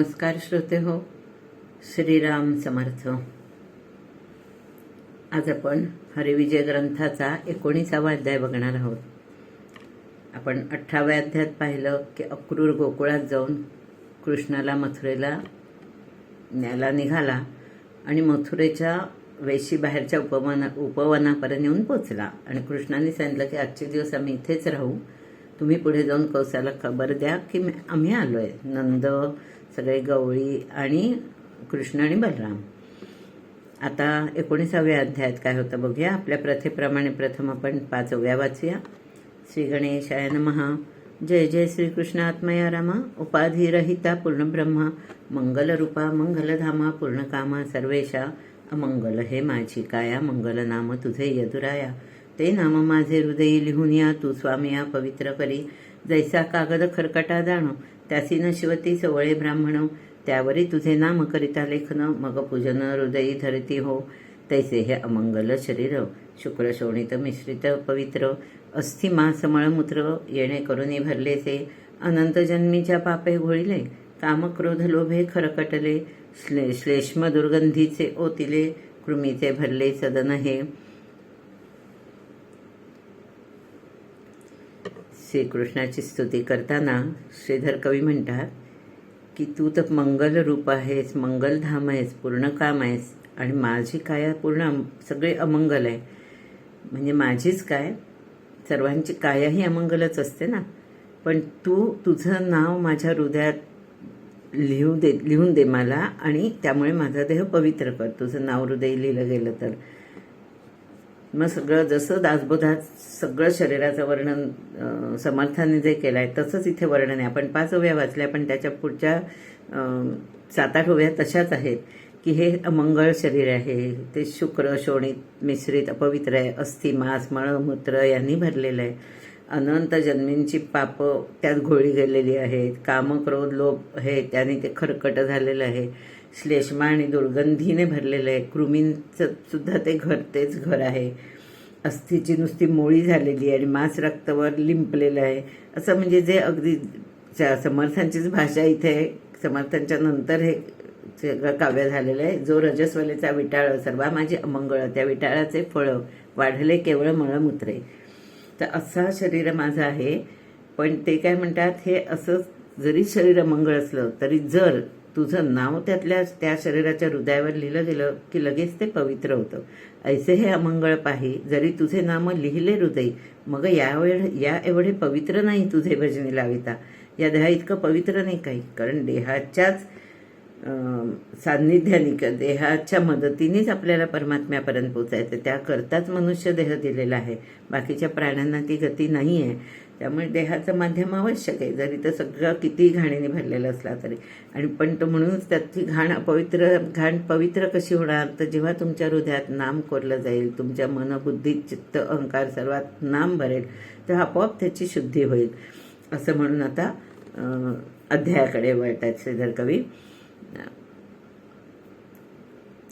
नमस्कार श्रोते हो, श्रीराम समर्थ। आज आपण हरिविजय ग्रंथाचा 19वा अध्याय बघणार आहोत। आपण 18व्या अध्यायात पाहिलं की अक्रूर गोकुळात जाऊन कृष्णाला मथुरेला न्यायला निघाला आणि मथुरेच्या वेशी बाहेरच्या उपवनापर्यंत येऊन पोचला आणि कृष्णाने सांगितलं की आजचे दिवस आम्ही इथेच राहू, तुम्ही पुढे जाऊन कौसाला खबर द्या की आम्ही आलोय। नंद, सगळे गवळी आणि कृष्ण आणि बलराम। आता 19व्या अध्यायात काय होतं बघूया। आपल्या प्रथेप्रमाणे प्रथम आपण 5 ओव्या वाचूया। श्री गणेशाय नमः। जय जय श्री कृष्ण आत्मया रामा। उपाधिरहिता पूर्णब्रह्मा, मंगलरूपा मंगलधामा, पूर्णकामा सर्वेशा। अमंगल हे माझी काया, मंगल नाम तुझे यदुराया। ते नाम माझे हृदयी लिहून या, तू स्वामिया पवित्र करी। जैसा कागद खरकटा जाणो, त्यासी न शिवती सवळे ब्राह्मण। त्यावरी तुझे नाम करिता लेखन, मग पूजन हृदयी धरती हो। तैसे हे अमंगल शरीर, शुक्र शोणित मिश्रित पवित्र। अस्थि मांस मळमूत्र, येणे करुणी भरलेसे। अनंत जन्मीच्या पापे घोळिले, काम क्रोध लोभे खरकटले। श्लेष्म दुर्गंधीचे ओतिले, कृमीचे भरले सदन हे। श्रीकृष्णाची स्तुती करताना श्रीधर कवी म्हणतात की तू तर मंगल रूप आहेस, मंगलधाम आहेस, पूर्ण काम आहेस आणि माझी काया पूर्ण सगळे अमंगल आहे। म्हणजे माझीच काय, सर्वांची काया ही अमंगलच असते ना, पण तू तुझं नाव माझ्या हृदयात लिहून दे मला आणि त्यामुळे माझा देह पवित्र कर। तुझं नाव हृदय लिहिलं गेलं तर मग सगळं जसं दासबोधात सगळं शरीराचं वर्णन समर्थाने जे केलं आहे तसंच इथे वर्णन आहे। आपण 5 ओव्या वाचल्या, पण त्याच्या पुढच्या 7-8 ओव्या तशाच आहेत की हे अमंगळ शरीर आहे, ते शुक्र शोणित मिश्रित अपवित्र आहे, अस्थि मांस मळमूत्र यांनी भरलेलं आहे। अनंत जन्मींची पापं त्यात घोळी गेलेली आहेत, काम क्रोध लोभ हे त्याने ते खरकट झालेलं आहे। श्लेष्मा आणि दुर्गंधीने भरलेलं आहे, कृमींचं सुद्धा ते तेच घर आहे। अस्थिची नुसती मोळी झालेली आहे आणि मांस रक्तावर लिंपलेलं आहे। असं म्हणजे जे अगदी समर्थांचीच भाषा इथे, समर्थांच्या नंतर हे सगळं काव्य झालेलं आहे। जो रजस्वलेचा विटाळ सर्वा माझी अमंगळ, त्या विटाळाचे फळ वाढले केवळ मळमूत्रे। तर असा शरीर माझं आहे, पण ते काय म्हणतात, हे असं जरी शरीर अमंगळ असलं तरी जर तुझं नाव त्या शरीराच्या हृदयावर लिहिलं गेलं की लगेच ते पवित्र होतं। ऐसे हे अमंगळ पाही, जरी तुझे नाम लिहिले हृदयी, मग या एवढे पवित्र नाही तुझे भजनी लाविता। या देहा इतकं पवित्र नाही काही, कारण देहाच्याच सान्निध्याने, देहाच्या मदतीनेच आपल्याला परमात्म्यापर्यंत पोचायचं, त्याकरताच मनुष्य देह दिलेला आहे। बाकीच्या प्राण्यांना ती गती नाही आहे, त्यामुळे देहाचं माध्यम आवश्यक आहे, जरी तर सगळं किती घाणीने भरलेलं असला तरी। आणि पण तो म्हणूनच त्याची घाण पवित्र कशी होणार, तर जेव्हा तुमच्या हृदयात नाम कोरलं जाईल, तुमच्या मन बुद्धी चित्त अहंकार सर्वात नाम भरेल, तर आपोआप त्याची शुद्धी होईल। असं म्हणून आता अध्यायाकडे वळतात श्रीधर कवी।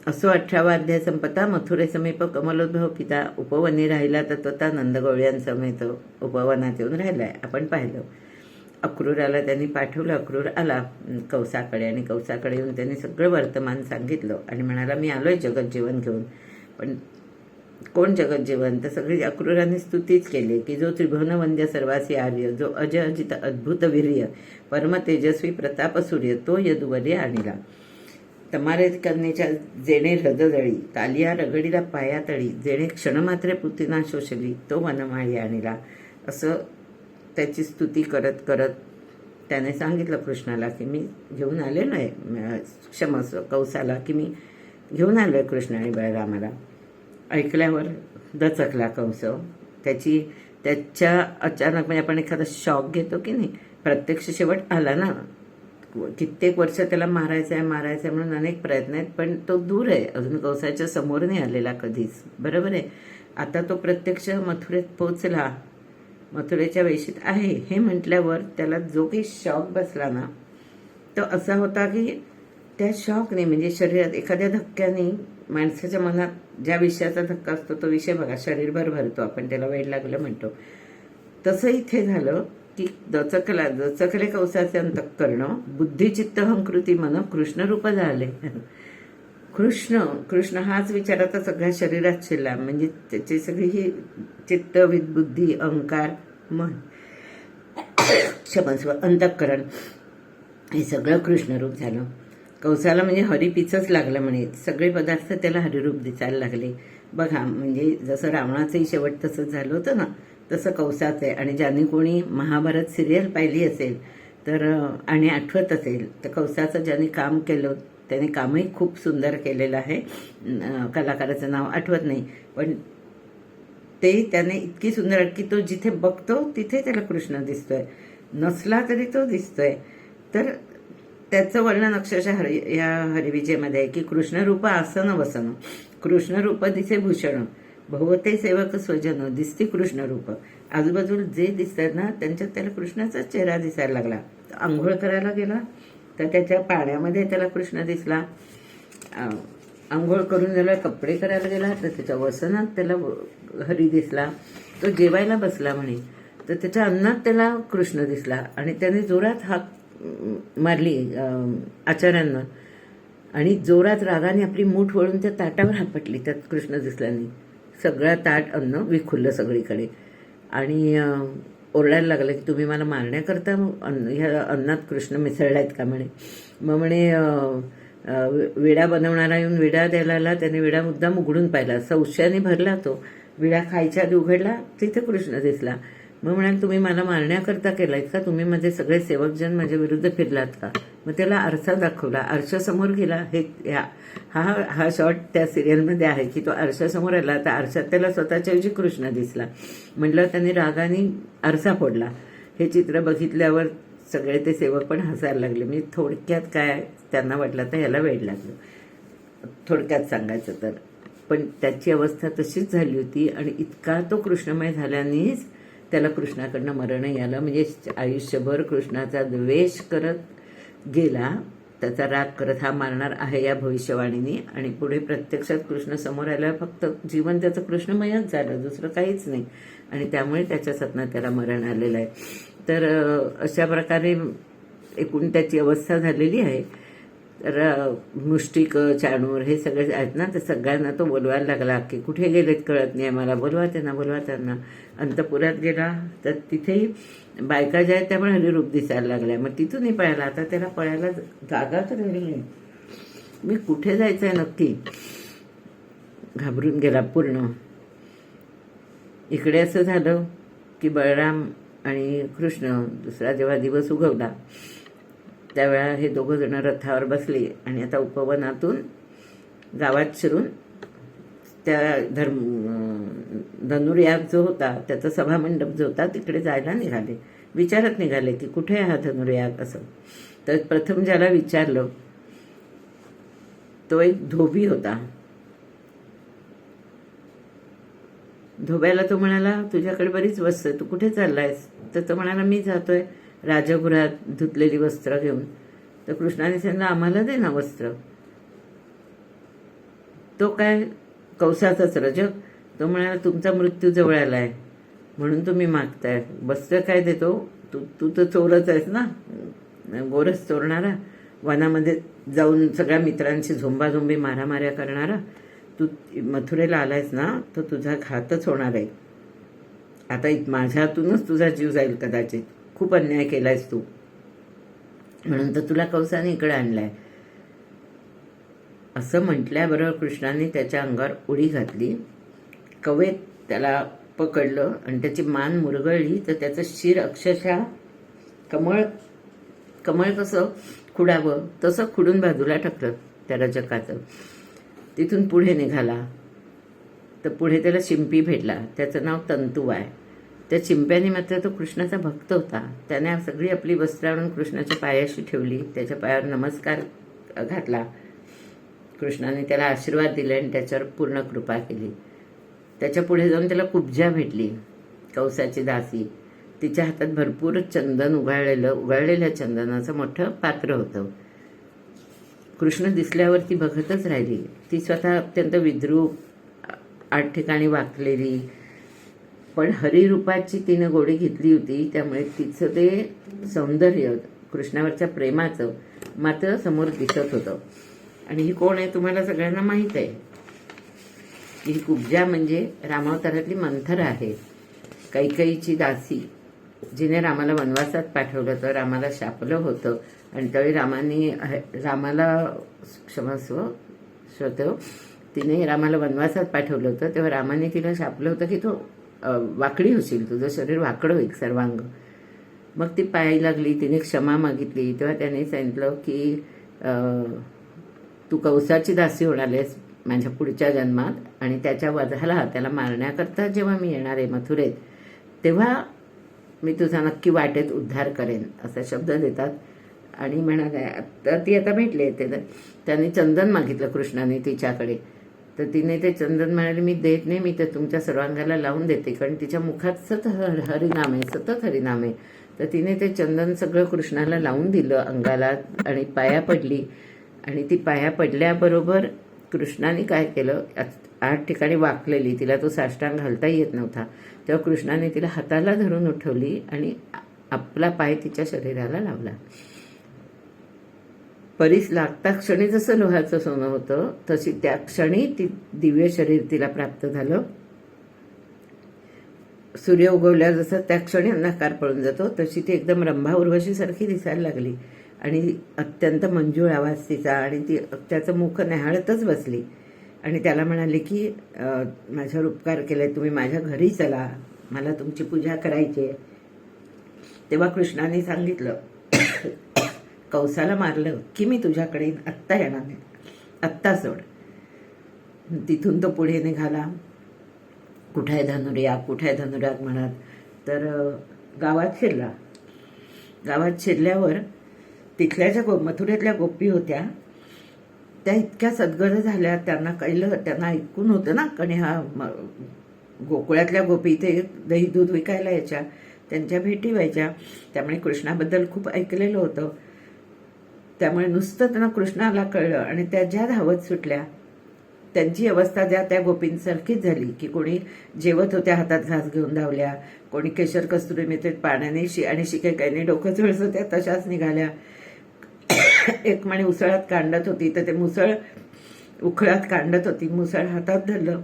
असो 18वा अध्याय संपता। मथुरे समीप कमलोद्भव पिता, उपवनी राहिला तत्वता नंदगवळ्यांसमेत उपवनात येऊन राहिलाय। आपण पाहिलं अक्रूराला त्यांनी पाठवलं, अक्रूर आला कौसाकडे आणि कौसाकडे येऊन त्यांनी सगळं वर्तमान सांगितलं आणि म्हणाला मी आलोय जगज्जीवन घेऊन। पण कोण जगज्जीवन, तर सगळी अक्रूराने स्तुतीच केली की जो त्रिभुवन वंद्य सर्वासी आर्य, जो अज अजित अद्भुत वीर्य, परम तेजस्वी प्रताप सूर्य, तो यदुवरे आणिला। तमारे कन्येच्या जेणे हृदजळी, कालिया रगडीला पायातळी, जेणे क्षणमात्रे पुतीना शोषली, तो वनमाळी आणिला। असं त्याची स्तुती करत करत त्याने सांगितलं कृष्णाला की मी घेऊन आले नाही, क्षमस्व कौसाला की मी घेऊन आलोय कृष्ण आणि बलरामाला। ऐकल्यावर दचकला कंस। त्याच्या अचानक म्हणजे आपण एखादा शॉक घेतो की नाही, प्रत्यक्ष शेवट आला ना, कित्येक वर्ष त्याला मारायचं आहे म्हणून अनेक प्रयत्न आहेत, पण तो दूर आहे, अजून कौसाच्या समोर नाही आलेला कधीच, बरोबर आहे। आता तो प्रत्यक्ष मथुरेत पोचला, मथुरेच्या वेशीत आहे हे म्हटल्यावर त्याला जो काही शॉक बसला ना, तो असा होता की त्या शॉकने म्हणजे शरीरात एखाद्या धक्क्याने माणसाच्या मनात ज्या विषयाचा धक्का असतो तो विषय बघा शरीरभर भरतो, आपण त्याला वेड लागलं म्हणतो, तसं इथे झालं की दचकले कौसाचे अंतःकरण, बुद्धिचित्त हंकृती मन कृष्णरूप झाले. कृष्ण हाच विचाराचा सगळ्या शरीरात शिरला. म्हणजे त्याची सगळी ही चित्त, बुद्धी, अहंकार, मन, क्षमस्व, अंतःकरण हे सगळं कृष्णरूप झालं. कौसाला म्हणजे हरिपीचंच लागलं म्हणे. सगळे पदार्थ त्याला हरिरूप दिसायला लागले. बघा, म्हणजे जसं रावणाचंही शेवट तसंच झालं होतं ना, तसं कौसाचं आहे. आणि ज्यांनी कोणी महाभारत सिरियल पाहिली असेल तर आणि आठवत असेल तर कौसाचं ज्यांनी काम केलं त्याने कामही खूप सुंदर केलेलं आहे. कलाकाराचं नाव आठवत नाही, पण ते त्याने इतकी सुंदर की तो जिथे बघतो तिथे त्याला कृष्ण दिसतोय, नसला तरी तो दिसतोय. तर त्याचं वर्णन अक्षरशः या हरिविजयमध्ये आहे की कृष्णरूप आसन वसन, कृष्णरूप दिसे भूषण, भगवते सेवक स्वजन, दिसते कृष्णरूप. आजूबाजूला जे दिसतात ना त्यांच्यात त्याला कृष्णाचा चेहरा दिसायला लागला. आंघोळ करायला गेला तर त्याच्या पाण्यामध्ये त्याला कृष्ण दिसला. आंघोळ करून त्याला कपडे करायला गेला तर त्याच्या वसनात त्याला हरी दिसला. तो जेवायला बसला म्हणे तर त्याच्या अन्नात त्याला कृष्ण दिसला. आणि त्याने जोरात हाक मारली आचार्यांना आणि जोरात रागाने आपली मूठ वळून त्या ताटावर हापटली. त्यात कृष्ण दिसला नाही. सगळं ताट अन्न विखुरलं सगळीकडे आणि ओरडायला लागलं की तुम्ही मला मारण्याकरता ह्या अन्नात कृष्ण मिसळलायत का म्हणे. मग म्हणे विडा बनवणारा येऊन विडा द्यायला आला. त्याने विडा मुद्दाम उघडून पाहिला. संशयाने भरला तो. विडा खायच्या आधी उघडला, तिथे कृष्ण दिसला. मग म्हणाल तुम्ही मला मारण्याकरता केलायत का, तुम्ही माझे सगळे सेवकजन माझ्या विरुद्ध फिरलात का. मग त्याला आरसा दाखवला, आरशासमोर गेला. हे हा शॉट त्या सिरियलमध्ये आहे की तो आरशासमोर आला तर आरशात त्याला स्वतःच्या ऐवजी कृष्ण दिसला. म्हटलं त्यांनी रागाने आरसा फोडला. हे चित्र बघितल्यावर सगळे ते सेवक पण हसायला लागले. म्हणजे थोडक्यात काय त्यांना वाटलं तर याला वेड लागलं, थोडक्यात सांगायचं तर. पण त्याची अवस्था तशीच झाली होती आणि इतका तो कृष्णमय झाल्यानेच त्याला कृष्णाकडनं मरणही आलं. म्हणजे आयुष्यभर कृष्णाचा द्वेष करत गेला, त्याचा राग करत हा मारणार आहे या भविष्यवाणीने. आणि पुढे प्रत्यक्षात कृष्ण समोर आल्यावर फक्त जीवन त्याचं कृष्णमयच झालं, दुसरं काहीच नाही. आणि त्यामुळे त्याच्या सत्नात त्याला मरण आलेलं आहे. तर अशा प्रकारे एकूण त्याची अवस्था झालेली आहे. तर मुष्टिक, चाणूर हे सगळे आहेत ना, तर सगळ्यांना तो बोलवायला लागला की कुठे गेलेत कळत नाही मला, बोलवा त्यांना. अंतपुरात गेला तर तिथेही बायका ज्या आहेत त्या पण हरिरूप दिसायला लागल्या. मग तिथूनही पळायला. आता त्याला पळायला जागा तर राहिली नाही. मी कुठे जायचं आहे नक्की, घाबरून गेला पूर्ण. इकडे असं झालं की बळराम आणि कृष्ण दुसरा जेव्हा दिवस उगवला त्यावेळा हे दोघं जण रथावर बसले आणि आता उपवनातून गावात शिरून त्या धनुर्याग जो होता त्याचा सभामंडप जो होता तिकडे जायला निघाले. विचारत निघाले की कुठे आहे हा धनुर्याग असं. तर प्रथम ज्याला विचारलं तो एक धोबी होता. धोब्याला तो म्हणाला तुझ्याकडे बरीच वस्त्र, तू कुठे चाललायस. तर तो म्हणाला मी जातोय राजगृहात धुतलेली वस्त्र घेऊन. तर कृष्णाने सांगितलं आम्हाला दे ना वस्त्र. तो काय कौसाचाच रजक. तो म्हणाला तुमचा मृत्यू जवळ आलाय म्हणून तुम्ही मागताय, वस्त्र काय देतो. तू तर चोरच आहेस ना, गोरस चोरणारा, वनामध्ये जाऊन सगळ्या मित्रांशी झोंबाझोंबी मारामाऱ्या करणारा. तू मथुरेला आलायस ना तर तुझा घातच होणार आहे. आता माझ्या हातूनच तुझा जीव जाईल कदाचित. खूप अन्याय केलायस तू, म्हणून तर तुला कौसाने इकडे आणलाय. असं म्हटल्याबरोबर कृष्णाने त्याच्या अंगावर उडी घातली. कवेत त्याला पकडलं आणि त्याची मान मुरगळली तर त्याचं शिर अक्षरशः कमळ कसं खुडावं तसं खुडून बाजूला टाकलं त्या रजकाचं. तिथून पुढे निघाला तर पुढे त्याला शिंपी भेटला. त्याचं नाव तंतू आहे. त्या चिंप्याने मात्र तो कृष्णाचा भक्त होता. त्याने सगळी आपली वस्त्र आणून कृष्णाच्या पायाशी ठेवली, त्याच्या पायावर नमस्कार घातला. कृष्णाने त्याला आशीर्वाद दिले आणि त्याच्यावर पूर्ण कृपा केली. त्याच्या पुढे जाऊन त्याला कुब्जा भेटली, कौसाची दासी. तिच्या हातात भरपूर चंदन उगाळलेल्या चंदनाचं मोठं पात्र होतं. कृष्ण दिसल्यावर ती बघतच राहिली. ती स्वतः अत्यंत विद्रूप, 8 ठिकाणी वाकलेली, पण हरिरूपाची तिने गोडी घेतली होती, त्यामुळे तिचं ते सौंदर्य कृष्णावरच्या प्रेमाचं मात्र समोर दिसत होतं. आणि ही कोण आहे तुम्हाला सगळ्यांना माहीत आहे. ही कुब्जा म्हणजे रामावतारातली मंथरा आहे, कैकेयीची दासी, जिने रामाला वनवासात पाठवलं तर रामाला शापलं होतं. आणि त्यावेळी रामाला क्षमस्व श्रोतेव, तिने रामाला वनवासात पाठवलं होतं, तेव्हा रामाने तिला शापलं होतं की तो वाकडी होशील, तुझं शरीर वाकडं होईल सर्वांग. मग ती पायाला लागली, तिने क्षमा मागितली. तेव्हा त्याने सांगितलं की तू कंसाची दासी होणार आहेस माझ्या पुढच्या जन्मात, आणि त्याच्या वधाला त्याला मारण्याकरता जेव्हा मी येणार आहे मथुरेत, तेव्हा मी तुझा नक्की वाटेत उद्धार करेन, असा शब्द देतात. आणि म्हणाले तर ती आता भेटले ते, त्याने चंदन मागितलं कृष्णाने तिच्याकडे. तर तिने ते चंदन म्हणाले मी देत नाही, मी तर तुमच्या सर्वांगाला लावून देते, कारण तिच्या मुखात सतत हरिनाम आहे, सतत हरिनाम आहे. तर तिने ते चंदन सगळं कृष्णाला लावून दिलं अंगाला आणि पाया पडली. आणि ती पाया पडल्याबरोबर कृष्णाने काय केलं, 8 ठिकाणी वाकलेली, तिला तो साष्टांग घालता येत नव्हता, तेव्हा कृष्णाने तिला हाताला धरून उठवली आणि आपला पाय तिच्या शरीराला लावला. परीस लागता क्षणी जसं लोहाचं सोनं होतं, तशी त्या क्षणी ती दिव्य शरीर तिला प्राप्त झालं. सूर्य उगवल्या जसं त्या क्षणी अंधकार पळून जातो, तशी ती एकदम रंभा उर्वशीसारखी दिसायला लागली. आणि अत्यंत मंजूळ आवाज तिचा, आणि ती त्याचं मुख न्याहाळतच बसली. आणि त्याला म्हणाली की माझ्यावर उपकार केले, तुम्ही माझ्या घरी चला, मला तुमची पूजा करायची आहे. तेव्हा कृष्णाने सांगितलं कंसाला मारलं की मी तुझ्याकडे आत्ता येणार नाही, आत्ता सोड. तिथून तो पुढे निघाला. कुठे आहे धनुर्याग, कुठे आहे धनुर्याग म्हणत. तर गावात शिरला. गावात शिरल्यावर तिथल्या ज्या मथुरेतल्या गोपी होत्या त्या इतक्या सद्गत झाल्या, त्यांना ऐकून होतं ना, कारण ह्या गोकुळातल्या गोपी इथे दही दूध विकायला यायच्या, त्यांच्या भेटी व्हायच्या, त्यामुळे कृष्णाबद्दल खूप ऐकलेलं होतं. त्यामुळे नुसतं त्यांना कृष्णाला कळलं आणि त्या ज्या धावत सुटल्या, त्यांची अवस्था त्या गोपींसारखीच झाली की कोणी जेवत होत्या हातात घास घेऊन धावल्या, कोणी केशर कस्तुरी मिळते पाण्याने आणि शिकेकाईने डोकं चळस होत्या तशाच निघाल्या. एक म्हणे उसळात कांडत होती, तर ते मुसळ उखळात कांडत होती, मुसळ हातात धरलं,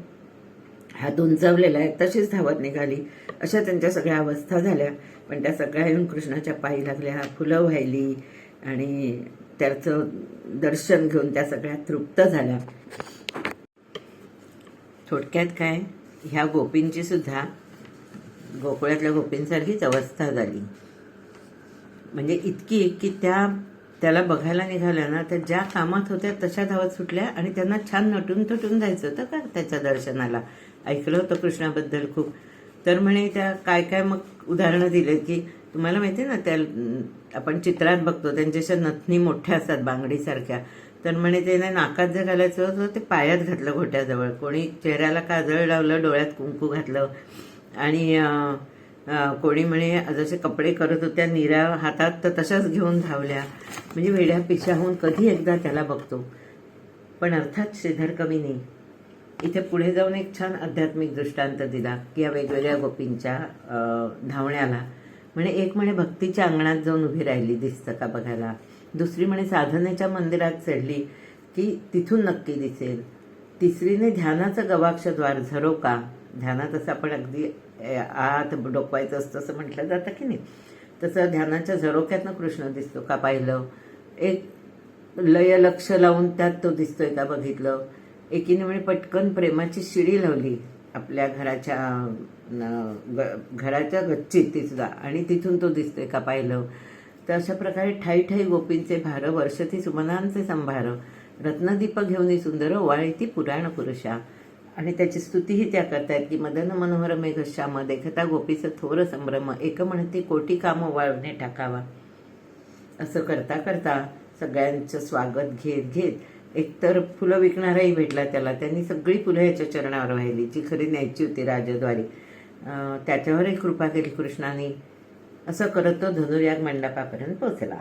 हात उंचावलेला आहे, तशीच धावत निघाली. अशा त्यांच्या सगळ्या अवस्था झाल्या. पण त्या सगळ्या येऊन कृष्णाच्या पायी लागल्या, फुलं वाहिली आणि त्याचं दर्शन घेऊन त्या सगळ्या तृप्त झाल्या. थोडक्यात काय, ह्या गोपींची सुद्धा गोकुळातल्या गोपींसारखीच अवस्था झाली. म्हणजे इतकी की त्याला बघायला निघाल्या ना, त्या ज्या कामात होत्या तशा धावत सुटल्या. आणि त्यांना छान नटून थटून जायचं होतं का त्याच्या दर्शनाला. ऐकलं होतं कृष्णाबद्दल खूप. तर म्हणे त्या काय काय मग उदाहरणं दिलेत की तुम्हाला माहिती आहे ना, त्या आपण चित्रात बघतो त्यांच्याशा नथनी मोठ्या असतात बांगडीसारख्या. तर म्हणे त्याने नाकात जे घालायचं होतं ते पायात घातलं घोट्याजवळ, कोणी चेहऱ्याला काजळ लावलं, डोळ्यात कुंकू घातलं, आणि कोणी म्हणे जसे कपडे करत होत्या निऱ्या हातात तर तशाच घेऊन धावल्या. म्हणजे वेड्या पिशाहून कधी एकदा त्याला बघतो. पण अर्थात श्रीधर कवीने इथे पुढे जाऊन एक छान आध्यात्मिक दृष्टांत दिला की या वेगवेगळ्या गोपींच्या धावण्याला. म्हणे एक म्हणे भक्तीच्या अंगणात जाऊन उभी राहिली दिसतं का बघायला, दुसरी म्हणे साधनेच्या मंदिरात चढली की तिथून नक्की दिसेल, तिसरीने ध्यानाचं गवाक्षद्वार झरोका, ध्यानात असं आपण अगदी आत डोकवायचं असतं असं म्हटलं जातं की नाही, तसं ध्यानाच्या झरोक्यातनं कृष्ण दिसतो का पाहिलं, एक लय लक्ष लावून त्यात तो दिसतोय का बघितलं, एकीने म्हणे पटकन प्रेमाची शिडी लावली आपल्या घराच्या गच्चीत ती सुद्धा, आणि तिथून तो दिसतोय का पाहिलं. तर अशा प्रकारे ठाई ठाई गोपींचे भार, वर्षती सुमनांचे संभार, रत्नदीप घेऊनी सुंदर वाळीती पुराण पुरुषा. आणि त्याची स्तुतीही त्या करतायत की मदन मनोहर मेघश्याम देखता गोपीचं थोर संभ्रम, एक म्हणती कोटी काम वाळवणे टाकावा. असं करता करता सगळ्यांचं स्वागत घेत घेत एकतर फुलं विकणाराही भेटला त्याला, त्यांनी सगळी फुलं याच्या चरणावर वाहिली जी खरी न्यायची होती राजद्वारी, त्याच्यावरही कृपा केली कृष्णाने. असं करत तो धनुर्याग मंडपापर्यंत पोचला.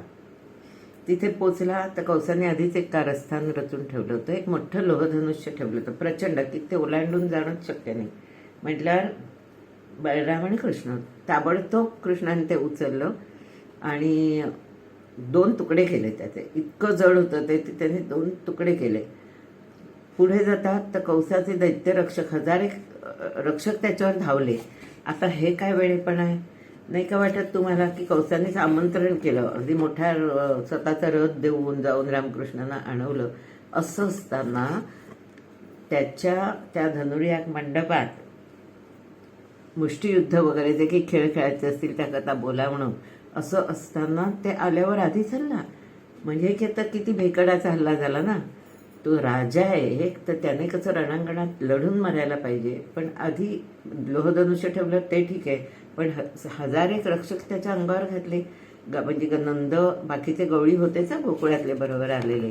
तिथे पोचला तर कंसाने आधीच एक कारस्थान रचून ठेवलं होतं, एक मोठं लोहधनुष्य ठेवलं होतं प्रचंड, की ते ओलांडून जाणंच शक्य नाही. म्हटल्यावर बलराम आणि कृष्ण ताबडतोब कृष्णाने ते उचललं आणि 2 तुकडे केले त्याचे. इतकं जड होतं ते, त्याने 2 तुकडे केले. पुढे जातात तर कंसाचे दैत्य रक्षक 1000 रक्षक त्याच्यावर धावले. आता हे काय वेळेपण आहे नाही का वाटत तुम्हाला, की कंसानेच आमंत्रण केलं, अगदी मोठा स्वतःचा रथ देऊन जाऊन रामकृष्णांना आणवलं. असं असताना त्या धनुर्याग मंडपात मुष्टियुद्ध वगैरे जे काही खेळ खेळायचे असतील त्याकरता बोला म्हणून असं असताना ते आल्यावर आधी हल्ला, म्हणजे की आता किती भेकडाचा हल्ला झाला ना. तो राजा आहे तर त्याने कसं रणांगणात लढून मारायला पाहिजे, पण आधी लोहधनुष्य ठेवलं ते ठीक आहे, पण 1000 रक्षक त्याच्या अंगावर घातले. म्हणजे नंद बाकीचे गवळी होतेच गोकुळातले बरोबर आलेले.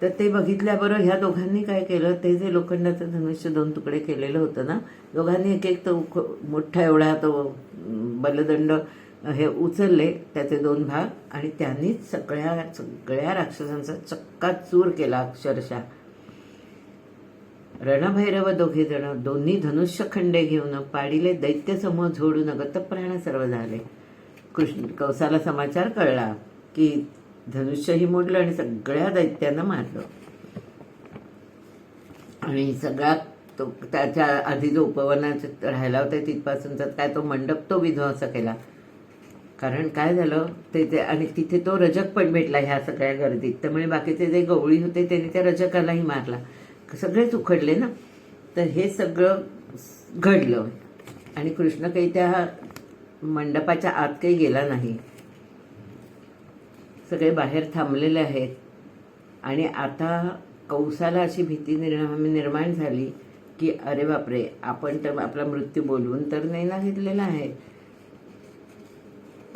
तर ते बघितल्याबरोबर ह्या दोघांनी काय केलं, ते जे लोखंडाचं धनुष्य 2 तुकडे केलेलं होतं ना, दोघांनी एक एक तो मोठा एवढा तो बलदंड हे उचलले त्याचे 2 भाग आणि त्यांनीच सगळ्या राक्षसांचा चक्काचूर केला अक्षरशः. रणभैरव दोघे जण दोन्ही धनुष्य खंडे घेऊन पाडिले दैत्य समूह झोडून गतप्राण सर्व झाले. कंसाला समाचार कळला की धनुष्यही मोडलं आणि सगळ्या दैत्यांना मारलं. आणि सगळा तो त्याच्या आधी जो उपवनात राहिला होता तिथपासूनचा काय तो मंडप तो विध्वंस केला. कारण काय झालं ते आणि तिथे तो रजक पण भेटला ह्या सगळ्या गर्दीत, त्यामुळे बाकीचे जे गवळी होते त्यांनी त्या रजकालाही मारला. सगळेच उखडले ना. तर हे सगळं घडलं आणि कृष्ण काही त्या मंडपाच्या आत काही गेला नाही. सगळे बाहेर थांबलेले आहेत आणि आता कंसाला अशी भीती निर्माण झाली की अरे बापरे, आपण तर आपला मृत्यू बोलवून तर नाही ना घेतलेला आहे.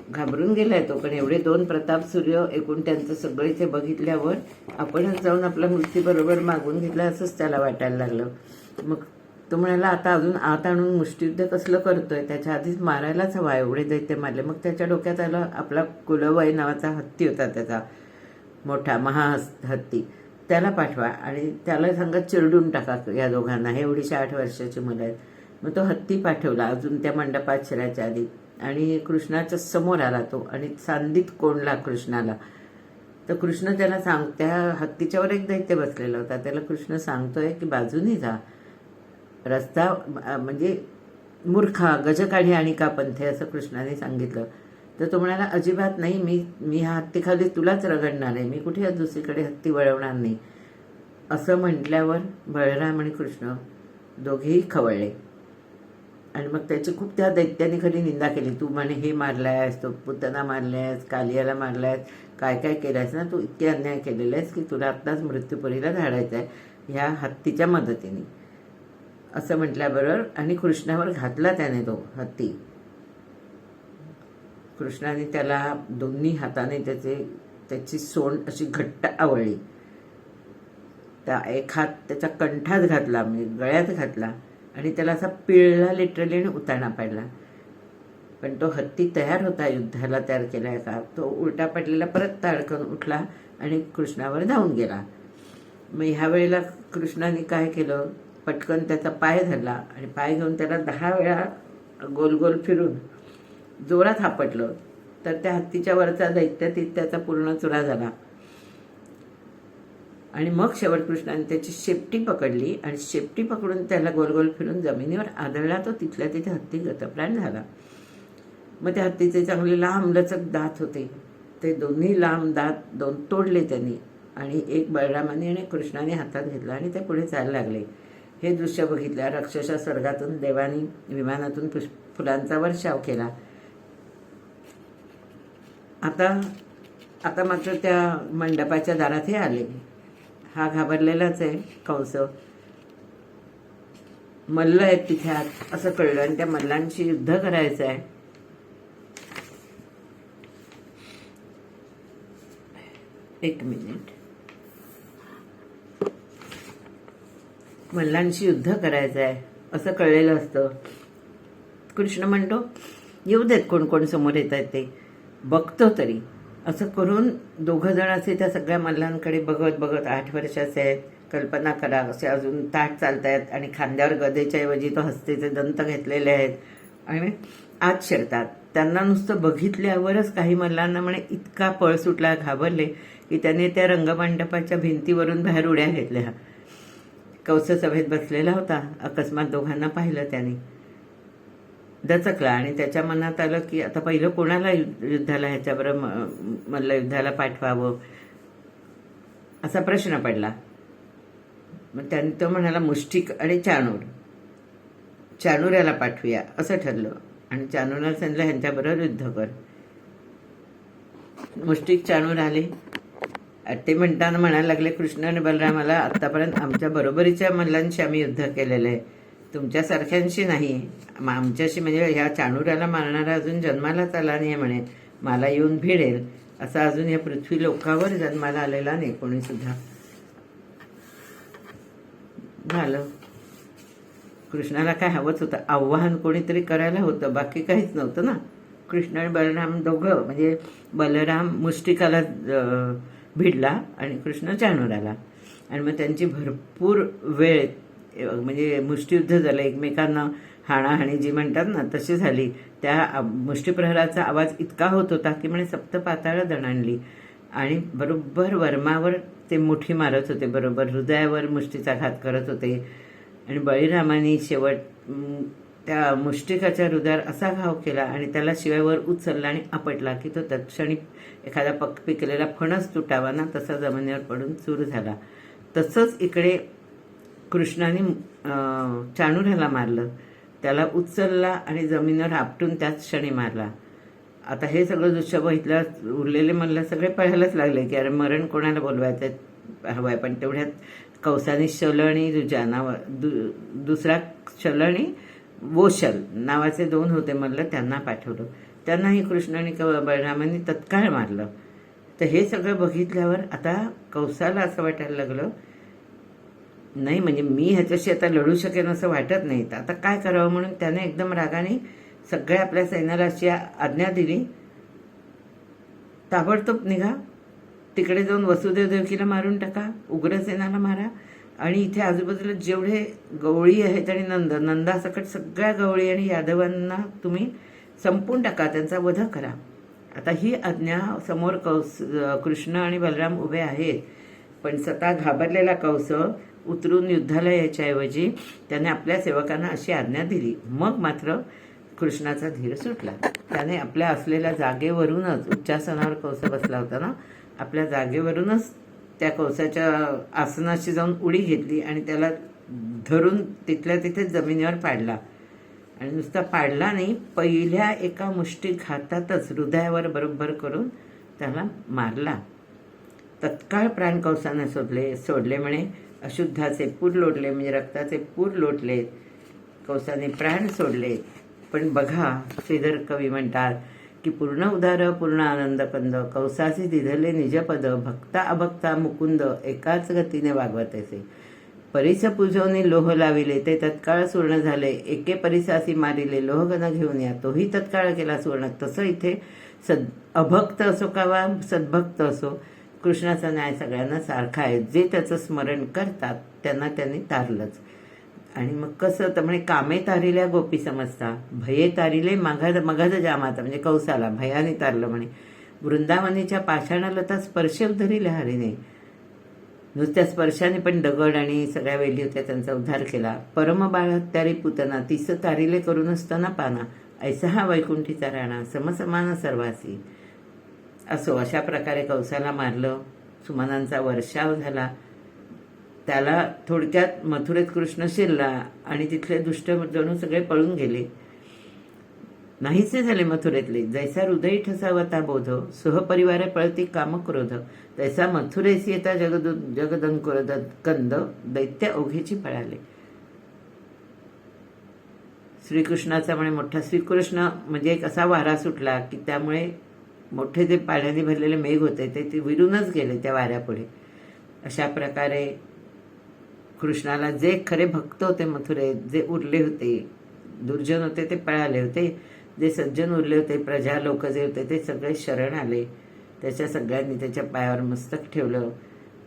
घाबरून गेलाय तो, पण एवढे 2 प्रताप सूर्य एकूण त्यांचं सगळे ते बघितल्यावर आपणच जाऊन आपला मृत्यू बरोबर मागून घेतला असंच त्याला वाटायला लागलं. मग तो म्हणाला आता अजून आत आणून मुष्टियुद्ध कसलं करतोय, त्याच्या आधीच मारायलाच हवा, एवढे दैत्य मारले. मग त्याच्या डोक्यात आलं आपला कुलवय नावाचा हत्ती होता, त्याचा मोठा हत्ती, त्याला पाठवा आणि त्याला सांगत चिरडून टाका या दोघांना, हे एवढीशी 8 वर्षाची मुलं आहेत. मग तो हत्ती पाठवला अजून त्या मंडपात शिरायच्या आधी आणि कृष्णाच्या समोर आला तो आणि सांदीत कोंडला कृष्णाला. तर कृष्ण त्याला त्या हत्तीच्यावर एक दैत्य बसलेला होता, त्याला कृष्ण सांगतोय की बाजूने जा, रस्ता म्हणजे मूर्खा गजकाढी आणि का पंथे असं कृष्णाने सांगितलं. तर तो म्हणाला अजिबात नाही, मी ह्या हत्तीखाली तुलाच रगडणार आहे, मी कुठे दुसरीकडे हत्ती वळवणार नाही. असं म्हटल्यावर बलराम आणि कृष्ण दोघेही खवळले आणि मग त्याची खूप त्या दैत्याने खरी निंदा केली. तू म्हणे हे मारलायस, तो पुतना मारलायस, कालियाला मारलायस, काय काय केलंयस ना, तू इतके अन्याय केलेले आहेस की तुला आत्ताच मृत्यूपरीला धाडायचं आहे ह्या हत्तीच्या मदतीने, असं म्हटल्याबरोबर आणि कृष्णावर घातला त्याने तो हत्ती. कृष्णाने त्याला दोन्ही हाताने त्याची सोंड अशी घट्ट आवळली. त्या एक हात त्याच्या कंठात घातला, म्हणजे गळ्यात घातला आणि त्याला असा पिळला लिटरली आणि उताना पाडला. पण तो हत्ती तयार होता युद्धाला तयार केलाय का, तो उलटा पडलेला परत ताडकन उठला आणि कृष्णावर धावून गेला. मग ह्या वेळेला कृष्णाने काय केलं, पटकन त्याचा पाय धरला आणि पाय घेऊन त्याला 10 वेळा गोल गोल फिरून जोरात आपटलं. तर त्या हत्तीच्या वरचा दैत्य त्याचा पूर्ण चुरा झाला. आणि मग शेवट कृष्णाने त्याची शेपटी पकडली आणि शेपटी पकडून त्याला गोल गोल फिरून जमिनीवर आदळला. तो तिथल्या तिथे हत्ती गतप्राण झाला. मग त्या हत्तीचे चांगले लांब लचक दात होते, ते दोन्ही लांब दात 2 तोडले त्यांनी आणि एक बलरामाने आणि कृष्णाने हातात घेतला आणि ते पुढे जायला लागले. हे दृश्य बघितल्यावर अक्षरशः स्वर्गातून देवानी विमानातून फुलांचा वर्षाव केला. आता मात्र त्या मंडपाच्या दारात हे आले. हा घाबरलेलाच आहे कंस. मल्ल आहेत तिथे आत असं कळलं आणि त्या मल्लांशी युद्ध करायचं आहे. एक मिनिट. मल्लांशी युद्ध करायचं आहे असं कळलेलं असतं. कृष्ण म्हणतो येऊ देत कोण कोण समोर येत आहेत ते बघतो तरी, असं करून 2 जण असे त्या सगळ्या मल्लांकडे बघत बघत 8 वर्षाचे आहेत. कल्पना करा, असे अजून ताठ चालतायत आणि खांद्यावर गदेच्या ऐवजी तो हस्तीचे दंत घेतलेले आहेत. आणि आत शिरतात. त्यांना नुसतं बघितल्यावरच काही मल्लांना म्हणे इतका पळ सुटला, घाबरले की त्याने त्या रंगमंडपाच्या भिंतीवरून बाहेर उड्या घेतल्या. कंस सभेत बसलेला होता, अकस्मात दोघांना पाहिलं त्याने, दचकला आणि त्याच्या मनात आलं की आता पहिलं कोणाला युद्धाला, ह्याच्याबरोबर मल्लयुद्धाला पाठवावं असा प्रश्न पडला. मग त्याने तो म्हणाला मुष्टिक आणि चाणूर याला पाठवूया असं ठरलं आणि चाणूरला सांगितलं ह्यांच्याबरोबर युद्ध कर. मुष्टिक चाणूर आले. ते म्हणताना म्हणायला लागले कृष्ण आणि बलरामाला आत्तापर्यंत आमच्या बरोबरीच्या मल्लांशी आम्ही युद्ध केलेलं आहे, तुमच्यासारख्यांशी नाही. आमच्याशी म्हणजे ह्या चाणूराला मारणारा अजून जन्मालाच आला नाही म्हणे, मला येऊन भिडेल असा अजून या पृथ्वी लोकावर जन्माला आलेला नाही कोणी सुद्धा. झालं. कृष्णाला काय हवंच होतं, आव्हान कोणीतरी करायला होतं, बाकी काहीच नव्हतं ना. कृष्ण आणि बलराम दोघं, म्हणजे बलराम मुष्टिकाला भिडला आणि कृष्ण चाणूराला, आणि मग त्यांची भरपूर वेळ म्हणजे मुष्टियुद्ध झालं, एकमेकांना हाणाहाणी जी म्हणतात ना तशी झाली. त्या मुष्टिप्रहराचा आवाज इतका होत होता की म्हणे सप्त पाताळं दणाणली आणि बरोबर वर्मावर ते मुठी मारत होते, बरोबर हृदयावर मुष्टीचा घात करत होते. आणि बळीरामाने शेवट त्या मुष्टिकाच्या हृदयावर असा घाव केला आणि त्याला शिवायवर उचलला आणि आपटला की तो तत्क्षणी एखादा पिकलेला फणस तुटावा ना तसा जमिनीवर पडून चूर झाला. तसंच इकडे कृष्णाने चाणूराला मारलं, त्याला उचलला आणि जमिनीवर आपटून त्याच क्षणी मारला. आता हे सगळं दृश्य बघितल्यावर उरलेले मल्ल सगळे पळायलाच लागले की अरे मरण कोणाला बोलवायचं हवं आहे. पण तेवढ्यात कंसाने शल आणि रुजा दुसरा शल आणि वोशल नावाचे 2 होते मल्ल, त्यांना पाठवलं. त्यांनाही कृष्णाने बलरामांनी तत्काळ मारलं. तर हे सगळं बघितल्यावर आता कंसाला असं वाटायला लागलं नाही म्हणजे मी ह्याच्याशी आता लढू शकेन असं वाटत नाही, तर आता काय करावं. म्हणून त्याने एकदम रागाने सगळ्या आपल्या सैन्याला अशी आज्ञा दिली, ताबडतोब निघा, तिकडे जाऊन वसुदेव देवकीला मारून टाका, उग्रसेनाला मारा आणि इथे आजूबाजूला जेवढे गवळी आहेत आणि नंदासकट सगळ्या गवळी आणि यादवांना तुम्ही संपून टाका, त्यांचा वध करा. आता ही आज्ञा समोर कृष्ण आणि बलराम उभे आहेत, पण स्वतः घाबरलेला कंस उतरून युद्धाला याच्याऐवजी त्याने आपल्या सेवकांना अशी आज्ञा दिली. मग मात्र कृष्णाचा धीर सुटला. त्याने आपल्या असलेल्या जागेवरूनच, उच्चासनावर कंस बसला होता ना, आपल्या जागेवरूनच त्या कंसाच्या आसनाशी जाऊन उडी घेतली आणि त्याला धरून तिथल्या तिथे जमिनीवर पाडला. आणि नुसता पाडला नाही, पहिल्या एका मुष्टिघातातच हृदयावर बरोबर करून त्याला मारला. तत्काळ प्राण कंसाने सोडले म्हणे, अशुद्धाचे पूर लोटले म्हणजे रक्ताचे पूर लोटले, कंसाने प्राण सोडले. पण बघा श्रीधर कवी म्हणतात की पूर्ण उदार पूर्ण आनंद कंद, कंसाचे दिधले निजपद, भक्ता अभक्ता मुकुंद एकाच गतीने वागवतेसे. परिस पूजवणे लोह लाविले ते तत्काळ सुवर्ण झाले, एके परिसासी मारिले लोहगण घेऊन या तोही तत्काळ केला सुवर्ण. तसं इथे अभक्त असो का सद्भक्त असो, कृष्णाचा न्याय सगळ्यांना सारखा आहे. जे त्याचं स्मरण करतात त्यांना त्यांनी तारलंच. आणि मग कसं तर म्हणे कामे तारिल्या गोपी समजता, भये तारिले मगध जामाता, म्हणजे कंसाला भयाने तारलं म्हणे. वृंदावनीच्या पाषाणालता स्पर्श धरिले हरीने, नुसत्या स्पर्शाने पण दगड आणि सगळ्या वेली होत्या त्यांचा उद्धार केला. परम बाळहत्यारी पुतना तिस तारिले करून असताना पाना, ऐसा हा वैकुंठीचा राणा समसमान सर्वासी. असो अशा प्रकारे कंसाला मारलं, सुमनांचा वर्षाव झाला. त्याला थोडक्यात मथुरेत कृष्ण शिरला आणि तिथले दुष्ट जणू सगळे पळून गेले, नाहीसे झाले मथुरेतले. जैसा हृदय ठसावता बोध, सहपरिवारे पळती कामक्रोध, तैसा मथुरेसी येता जगदंकुर कंद, दैत्य ओघेची पळाले. श्रीकृष्णाचा म्हणे मोठा श्रीकृष्ण म्हणजे एक असा वारा सुटला की त्यामुळे मोठे जे पाण्याने भरलेले मेघ होते ते विरूनच गेले त्या वाऱ्यापुढे. अशा प्रकारे कृष्णाला जे खरे भक्त होते मथुरेत, जे उरले होते, दुर्जन होते ते पळाले होते, जे सज्जन उरले होते, प्रजा लोक जे होते ते सगळे शरण आले. त्याच्या सगळ्यांनी त्याच्या पायावर मस्तक ठेवलं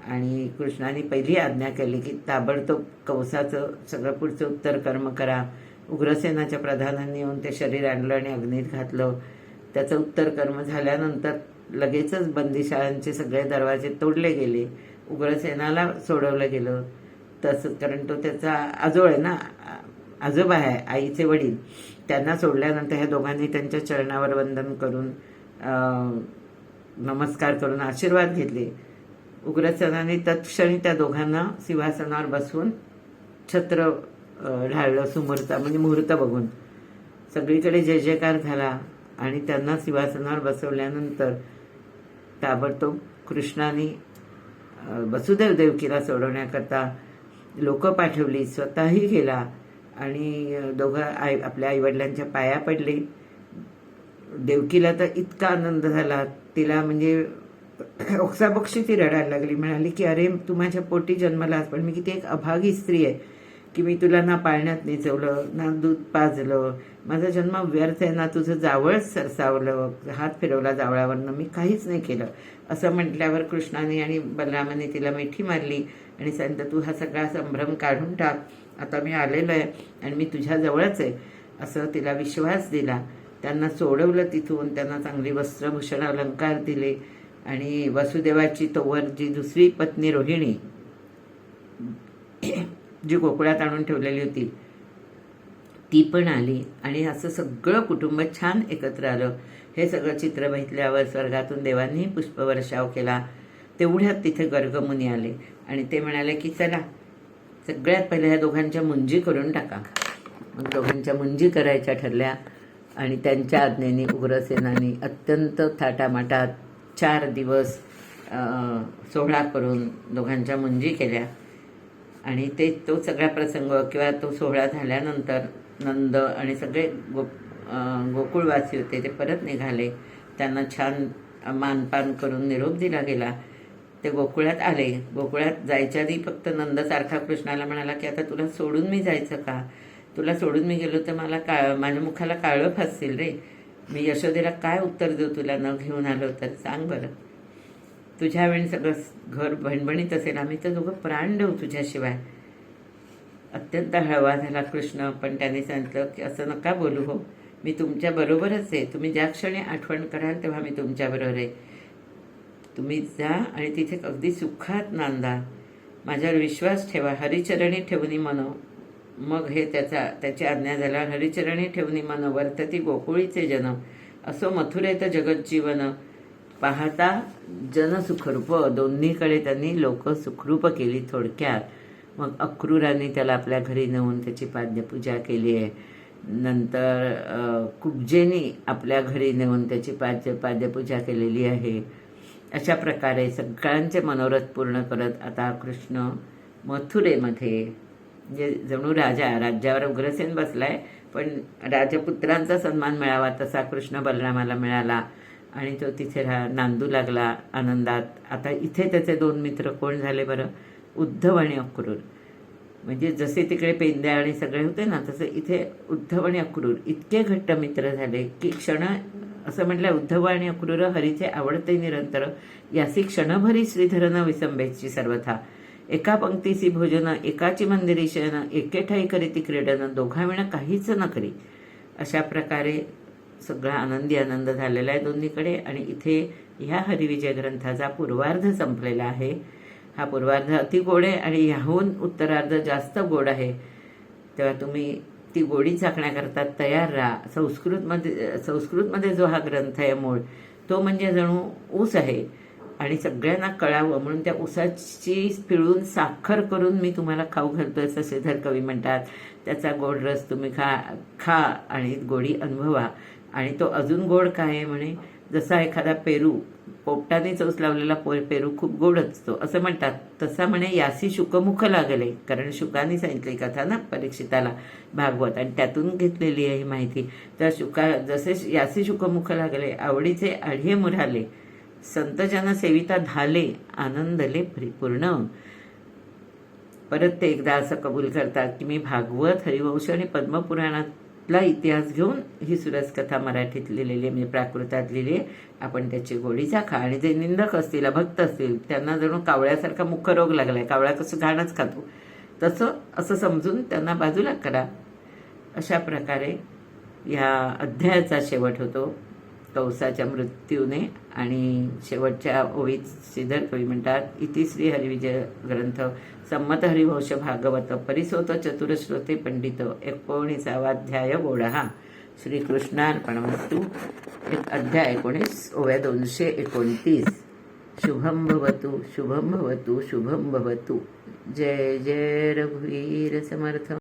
आणि कृष्णाने पहिली आज्ञा केली की ताबडतोब कंसाचं सगळं पुढचं उत्तर कर्म करा, उग्रसेनाच्या प्रधानांनी येऊन ते शरीर आणलं आणि अग्नीत घातलं. त्याचं उत्तर कर्म झाल्यानंतर लगेचच बंदिशाळांचे सगळे दरवाजे तोडले गेले. उग्रसेनाला सोडवलं गेलं. तसं कारण तो त्याचा आजोळ आहे ना, आजोबा आहे, आईचे वडील. त्यांना सोडल्यानंतर ह्या दोघांनी त्यांच्या चरणावर वंदन करून नमस्कार करून आशीर्वाद घेतले. उग्रसेनाने तत्क्षणी त्या दोघांना सिंहासनावर बसवून छत्र ढाळलं सुमुहूर्त म्हणजे मुहूर्त बघून. सगळीकडे जय जयकार झाला आणि त्यांना सिंहासनावर बसवल्यानंतर ताबडतोब कृष्णाने वसुदेव देवकीला सोडवण्याकरता लोक पाठवली, स्वतःही गेला आणि दोघं आपल्या आईवडिलांच्या पाया पडले. देवकीला तर इतका आनंद झाला, तिला म्हणजे ओक्साबोक्षी ती रडायला लागली. म्हणाली की अरे तू माझ्या पोटी जन्मलास, पण मी किती एक अभागी स्त्री आहे की मी तुला ना पाळण्यात निचवलं ना दूध पाजलं, माझा जन्म व्यर्थ आहे, ना तुझं जावळच सरसावलं, हात फिरवला जावळावरनं, मी काहीच नाही केलं. असं म्हटल्यावर कृष्णाने आणि बलरामाने तिला मिठी मारली आणि सांगितलं तू हा सगळा संभ्रम काढून टाक, आता मी आलेलो आहे आणि मी तुझ्या जवळच आहे, असं तिला विश्वास दिला. त्यांना सोडवलं तिथून, त्यांना चांगली वस्त्रभूषण अलंकार दिले आणि वसुदेवाची तोवर जी दुसरी पत्नी रोहिणी जी गोकुळात आणून ठेवलेली होती ती पण आली आणि असं सगळं कुटुंब छान एकत्र आलं. हे सगळं चित्र बघितल्यावर स्वर्गातून देवांनी पुष्पवर्षाव केला. तेवढ्यात तिथे गर्गमुनी आले आणि ते म्हणाले की चला सगळ्यात पहिले ह्या दोघांच्या मुंजी करून टाका. मग दोघांच्या मुंजी करायच्या ठरल्या आणि त्यांच्या आज्ञेने उग्रसेनाने अत्यंत थाटामाटात 4 दिवस सोहळा करून दोघांच्या मुंजी केल्या. आणि तो सगळा प्रसंग किंवा तो सोहळा झाल्यानंतर नंद आणि सगळे गोकुळवासी होते ते परत निघाले. त्यांना छान मानपान करून निरोप दिला गेला. ते गोकुळात आले. गोकुळात जायच्या आधी फक्त नंद सारखा कृष्णाला म्हणाला की आता तुला सोडून मी जायचं का, तुला सोडून मी गेलो तर मला माझ्या मुखाला काळं फासतील रे, मी यशोदेला काय उत्तर देऊ तुला न घेऊन आलो तर, सांग बरं. तुझ्या वेळी सगळं घर भणभणीत असेल, आम्ही तर दोघं प्राण देऊ तुझ्याशिवाय. अत्यंत हळवा झाला कृष्ण, पण त्याने सांगितलं की असं नका बोलू हो, मी तुमच्या बरोबरच आहे, तुम्ही ज्या क्षणी आठवण कराल तेव्हा मी तुमच्याबरोबर आहे. तुम्ही जा आणि तिथे अगदी सुखात नांदा, माझ्यावर विश्वास ठेवा, हरिचरणी ठेवणी मन. मग हे त्याची आज्ञा झाला. हरिचरणी ठेवणी मन वर्तती गोकुळीचे जन, असो मथुरेत जगज्जीवन. पाहता जन सुखरूप, दोन्हीकडे त्यांनी लोक सुखरूप केली थोडक्यात. मग अक्रूराने त्याला आपल्या घरी नेऊन त्याची पाद्यपूजा केली आहे. नंतर कुब्जेनी आपल्या घरी नेऊन त्याची पाद्यपूजा केलेली आहे. अशा प्रकारे सगळ्यांचे मनोरथ पूर्ण करत आता कृष्ण मथुरेमध्ये म्हणजे जणू राज्यावर उग्रसेन बसलाय, पण राजपुत्रांचा सन्मान मिळावा तसा कृष्ण बलरामाला मिळाला आणि तो तिथे नांदू लागला आनंदात. आता इथे त्याचे 2 मित्र कोण झाले बरं, उद्धव आणि अक्रूर. म्हणजे जसे तिकडे पेंद्या आणि सगळे होते ना, तसे इथे उद्धव आणि अक्रूर इतके घट्ट मित्र झाले की असं म्हटलं, उद्धव आणि अक्रूर हरीचे आवडते निरंतर, यासी क्षणभरी श्रीधर न विसंबेची सर्वथा. एका पंक्तीसी भोजन, एकाची मंदिरी शयन, एके ठाई करीती क्रीडन, दोघाविण काहीच न करी. अशा प्रकारे सगळा आनंदी आनंद झालेला आहे दोन्हीकडे. आणि इथे ह्या हरिविजय ग्रंथाचा पूर्वार्ध संपलेला आहे. हा पूर्वार्ध अति गोड आहे आणि ह्याहून उत्तरार्ध जास्त गोड आहे. तेव्हा तुम्ही ती गोडी चाखण्याकरता तयार राहा. संस्कृतमध्ये जो हा ग्रंथ आहे मूळ, तो म्हणजे जणू ऊस आहे आणि सगळ्यांना कळावं म्हणून त्या ऊसाची पिळून साखर करून मी तुम्हाला खाऊ घालतोय असं श्रीधर कवी म्हणतात. त्याचा गोड रस तुम्ही खा आणि गोडी अनुभवा. आणि तो अजून गोड काय आहे म्हणे, जसा एखादा पेरू, पोपटाने चौस लावलेला पेरू खूप गोड असतो असं म्हणतात, तसा म्हणे यासी शुकमुख लागले. कारण शुकाने सांगितली कथा ना परीक्षिताला भागवत, आणि त्यातून घेतलेली आहे ही माहिती. तर जसे यासी शुकमुख लागले, आवडीचे आढे मुराले, संतजन सेविता धाले, आनंदले परिपूर्ण. परत ते एकदा असं कबूल करतात की मी भागवत, हरिवंश आणि पद्मपुराणातला इतिहास घेऊन ही सुरस कथा मराठीत लिहिलेली आहे, म्हणजे प्राकृतात लिहिली आहे. आपण त्याची गोडी चाखा. आणि जे निंदक असतील, अभक्त असतील, त्यांना जणू कावळ्यासारखा मुखरोग लागलाय, कावळा कसं घाणच खातो तसं असं समजून त्यांना बाजूला करा. अशा प्रकारे या अध्यायाचा शेवट होतो कंसाच्या मृत्यूने. आणि शेवटच्या ओळीत श्रीधर कवी म्हणतात, इति श्री हरिविजय ग्रंथ संमत हरिवंश भागवत परिसोत चतुरश्रोते पंडित 19वाध्याय बोढा. श्रीकृष्णार्पणमस्तु. अध्याय 19 ओव्या 229. शुभं भवतु शुभं भवतु शुभं भवतु. जय जय रघुवीर समर्थ.